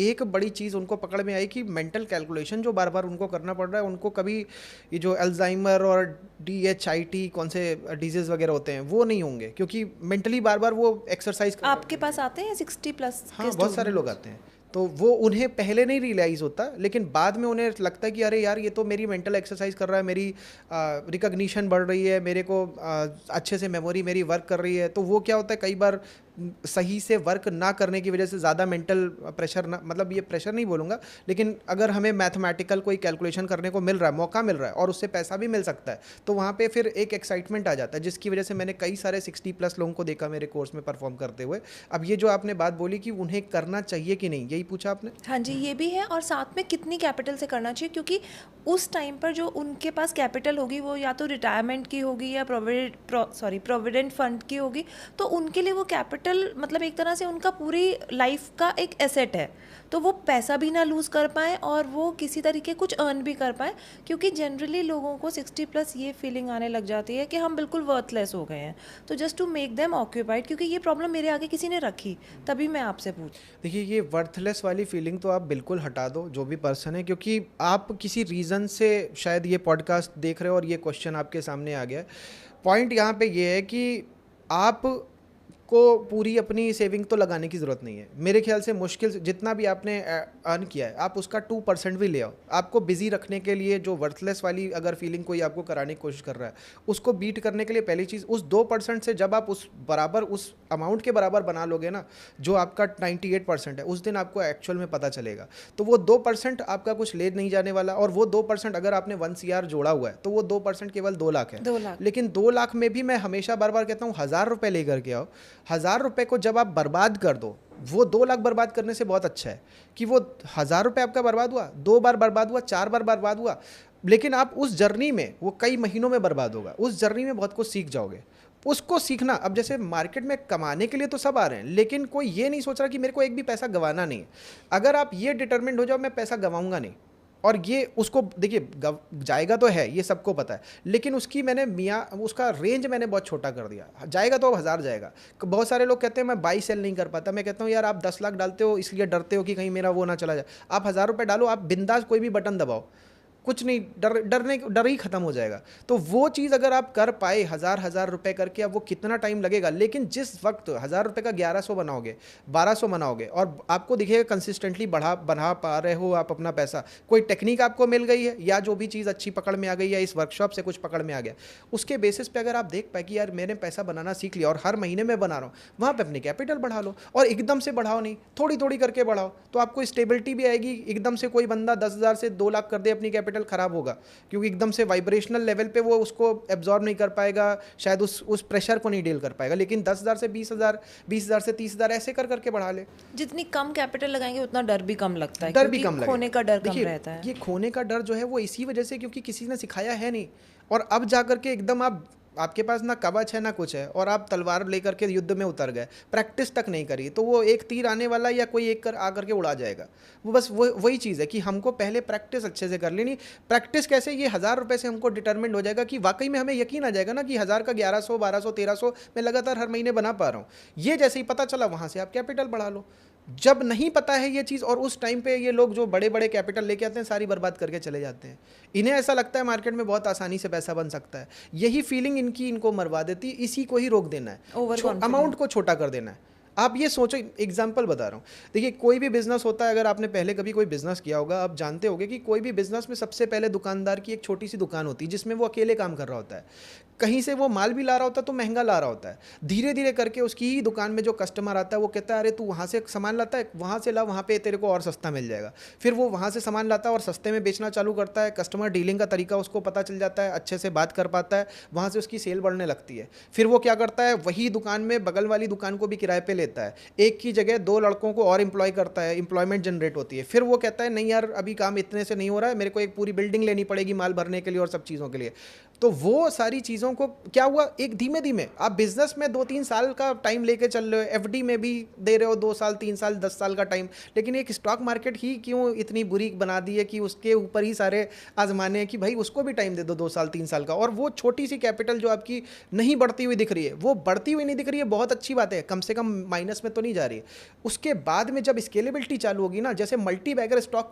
एक बड़ी चीज़ उनको पकड़ में आई कि मेंटल कैलकुलेशन जो बार बार उनको करना पड़ रहा है, उनको कभी ये जो अल्जाइमर और DHIT कौन से डिजीज़ वगैरह होते हैं वो नहीं होंगे, क्योंकि मेंटली बार बार वो एक्सरसाइज कर रहे आपके पास आते हैं 60+ के हाँ, बहुत सारे लोग स्टूडेंट्स? आते हैं। तो वो उन्हें पहले नहीं रियलाइज़ होता, लेकिन बाद में उन्हें लगता है कि अरे यार ये तो मेरी मेंटल एक्सरसाइज कर रहा है, मेरी रिकग्निशन बढ़ रही है, मेरे को अच्छे से मेमोरी मेरी वर्क कर रही है। तो वो क्या होता है, कई बार सही से वर्क ना करने की वजह से ज़्यादा मेंटल प्रेशर ना, मतलब ये प्रेशर नहीं बोलूँगा, लेकिन अगर हमें मैथमेटिकल कोई कैलकुलेशन करने को मिल रहा है, मौका मिल रहा है और उससे पैसा भी मिल सकता है, तो वहाँ पे फिर एक एक्साइटमेंट आ जाता है, जिसकी वजह से मैंने कई सारे 60+ लोगों को देखा मेरे कोर्स में परफॉर्म करते हुए। अब ये जो आपने बात बोली कि उन्हें करना चाहिए कि नहीं, यही पूछा आपने? हाँ जी, ये भी है, और साथ में कितनी कैपिटल से करना चाहिए, क्योंकि उस टाइम पर जो उनके पास कैपिटल होगी वो या तो रिटायरमेंट की होगी या प्रोविडेंट फंड की होगी, तो उनके लिए वो कैपिटल मतलब एक तरह से उनका पूरी लाइफ का एक एसेट है। तो वो पैसा भी ना लूज़ कर पाएँ और वो किसी तरीके कुछ अर्न भी कर पाएँ, क्योंकि जनरली लोगों को 60+ ये फीलिंग आने लग जाती है कि हम बिल्कुल वर्थलेस हो गए हैं। तो just to make them occupied, क्योंकि ये प्रॉब्लम मेरे आगे किसी ने रखी, तभी मैं आपसे पूछ। देखिए, ये वर्थलेस वाली फीलिंग तो आप बिल्कुल हटा दो, जो भी पर्सन है, क्योंकि आप किसी रीज़न से शायद ये पॉडकास्ट देख रहे हो और ये क्वेश्चन आपके सामने आ गया है। पॉइंट यहाँ पे ये है कि आप को पूरी अपनी सेविंग तो लगाने की ज़रूरत नहीं है। मेरे ख्याल से मुश्किल से जितना भी आपने अर्न किया है, आप उसका 2% भी ले आओ। आपको बिज़ी रखने के लिए जो वर्थलेस वाली अगर फीलिंग कोई आपको कराने की कोशिश कर रहा है, उसको बीट करने के लिए पहली चीज़, उस 2% से जब आप उस बराबर उस अमाउंट के बराबर बना लोगे ना, जो आपका 98% है, उस दिन आपको एक्चुअल में पता चलेगा। तो वो 2% आपका कुछ ले नहीं जाने वाला, और वो 2% अगर आपने 1 CR जोड़ा हुआ है, तो वो 2% केवल 2 लाख है। 2 लाख। लेकिन 2 लाख में भी मैं हमेशा बार बार कहता हूँ, 1000 रुपये लेकर के आओ। 1000 रुपये को जब आप बर्बाद कर दो, वो 2 लाख बर्बाद करने से बहुत अच्छा है कि वो 1000 रुपये आपका बर्बाद हुआ, 2 बार बर्बाद हुआ, 4 बार बर्बाद हुआ, लेकिन आप उस जर्नी में, वो कई महीनों में बर्बाद होगा, उस जर्नी में बहुत कुछ सीख जाओगे। उसको सीखना, अब जैसे मार्केट में कमाने के लिए तो सब आ रहे हैं, लेकिन कोई ये नहीं सोच रहा कि मेरे को एक भी पैसा गंवाना नहीं है। अगर आप ये डिटरमिन्ड हो जाओ मैं पैसा गंवाऊंगा नहीं, और ये उसको देखिए, जाएगा तो है, ये सबको पता है, लेकिन उसकी मैंने उसका रेंज मैंने बहुत छोटा कर दिया। जाएगा तो अब 1000 जाएगा। बहुत सारे लोग कहते हैं मैं बाई सेल नहीं कर पाता। मैं कहता हूँ यार, आप 10 लाख डालते हो इसलिए डरते हो कि कहीं मेरा वो ना चला जाए। आप 1000 रुपये डालो, आप बिंदास कोई भी बटन दबाओ, कुछ नहीं, डर ही खत्म हो जाएगा। तो वो चीज़ अगर आप कर पाए, 1000 रुपये करके, अब वो कितना टाइम लगेगा, लेकिन जिस वक्त 1000 रुपये का 1100 बनाओगे, 1200 बनाओगे, और आपको दिखेगा कंसिस्टेंटली बढ़ा पा रहे हो आप अपना पैसा, कोई टेक्निक आपको मिल गई है या जो भी चीज़ अच्छी पकड़ में आ गई है, इस वर्कशॉप से कुछ पकड़ में आ गया, उसके बेसिस पे अगर आप देख पाए कि यार मैंने पैसा बनाना सीख लिया और हर महीने में बना रहा हूँ, वहाँ पे अपनी कैपिटल बढ़ा लो। और एकदम से बढ़ाओ नहीं, थोड़ी थोड़ी करके बढ़ाओ, तो आपको स्टेबिलिटी भी आएगी। एकदम से कोई बंदा 10,000 से 2 लाख कर दे अपनी कैपिटल, खराब होगा, क्योंकि एकदम से वाइब्रेशनल लेवल पे वो उसको एब्जॉर्ब नहीं कर पाएगा, शायद उस प्रेशर को नहीं डील कर पाएगा। लेकिन 10,000 से 20,000, 20,000 से 30,000, ऐसे कर करके बढ़ा ले। जितनी कम कैपिटल लगाएंगे उतना डर भी कम लगता है, डर भी क्योंकि कम लगेगा। खोने का डर कम देखिए, रहता है। ये खोने का डर जो है वो इसी वजह से, क्योंकि किसी ने सिखाया है नहीं, और अब जा करके एकदम आपके पास ना कवच है ना कुछ है, और आप तलवार लेकर के युद्ध में उतर गए, प्रैक्टिस तक नहीं करी, तो वो एक तीर आने वाला या कोई एक कर आकर के उड़ा जाएगा। वो बस वही चीज़ है कि हमको पहले प्रैक्टिस अच्छे से कर लेनी। प्रैक्टिस कैसे, ये 1000 रुपये से हमको डिटरमिंड हो जाएगा कि वाकई में हमें यकीन आ जाएगा ना कि 1000 का 1100, 1200, 1300 मैं लगातार हर महीने बना पा रहा हूँ। ये जैसे ही पता चला, वहाँ से आप कैपिटल बढ़ा लो। जब नहीं पता है ये चीज़, और उस टाइम पे ये लोग जो बड़े बड़े कैपिटल लेके आते हैं, सारी बर्बाद करके चले जाते हैं। इन्हें ऐसा लगता है मार्केट में बहुत आसानी से पैसा बन सकता है। यही फीलिंग इनको मरवा देती है। इसी को ही रोक देना है, ओवर कॉन्फिडेंस। अमाउंट को छोटा कर देना है। आप ये सोचो, एग्जाम्पल बता रहा हूँ। देखिए, कोई भी बिजनेस होता है, अगर आपने पहले कभी कोई बिजनेस किया होगा, आप जानते होंगे कि कोई भी बिजनेस में सबसे पहले दुकानदार की एक छोटी सी दुकान होती है, जिसमें वो अकेले काम कर रहा होता है। कहीं से वो माल भी ला रहा होता है तो महंगा ला रहा होता है। धीरे धीरे करके उसकी ही दुकान में जो कस्टमर आता है, वो कहता है अरे तू वहाँ से सामान लाता है, वहाँ से ला, वहाँ पे तेरे को और सस्ता मिल जाएगा। फिर वो वहाँ से सामान लाता है और सस्ते में बेचना चालू करता है। कस्टमर डीलिंग का तरीका उसको पता चल जाता है, अच्छे से बात कर पाता है, वहाँ से उसकी सेल बढ़ने लगती है। फिर वो क्या करता है, वही दुकान में बगल वाली दुकान को भी किराए पे लेता है, एक की जगह 2 लड़कों को और एम्प्लॉय करता है, एम्प्लॉयमेंट जनरेट होती है। फिर वो कहता है नहीं यार, अभी काम इतने से नहीं हो रहा है, मेरे को एक पूरी बिल्डिंग लेनी पड़ेगी माल भरने के लिए और सब चीज़ों के लिए। तो वो सारी चीज़ों को क्या हुआ, एक धीमे धीमे आप बिजनेस में 2-3 साल का टाइम लेके चल रहे हो, एफडी में भी दे रहे हो 2 साल 3 साल 10 साल का टाइम, लेकिन एक स्टॉक मार्केट ही क्यों इतनी बुरी बना दी है कि उसके ऊपर ही सारे आजमाने हैं कि भाई उसको भी टाइम दे दो 2 साल 3 साल का। और वो छोटी सी कैपिटल जो आपकी नहीं बढ़ती हुई दिख रही है, वो बढ़ती हुई नहीं दिख रही है, बहुत अच्छी बात है, कम से कम माइनस में तो नहीं जा रही है। उसके बाद में जब स्केलेबिलिटी चालू होगी ना, जैसे मल्टी बैगर स्टॉक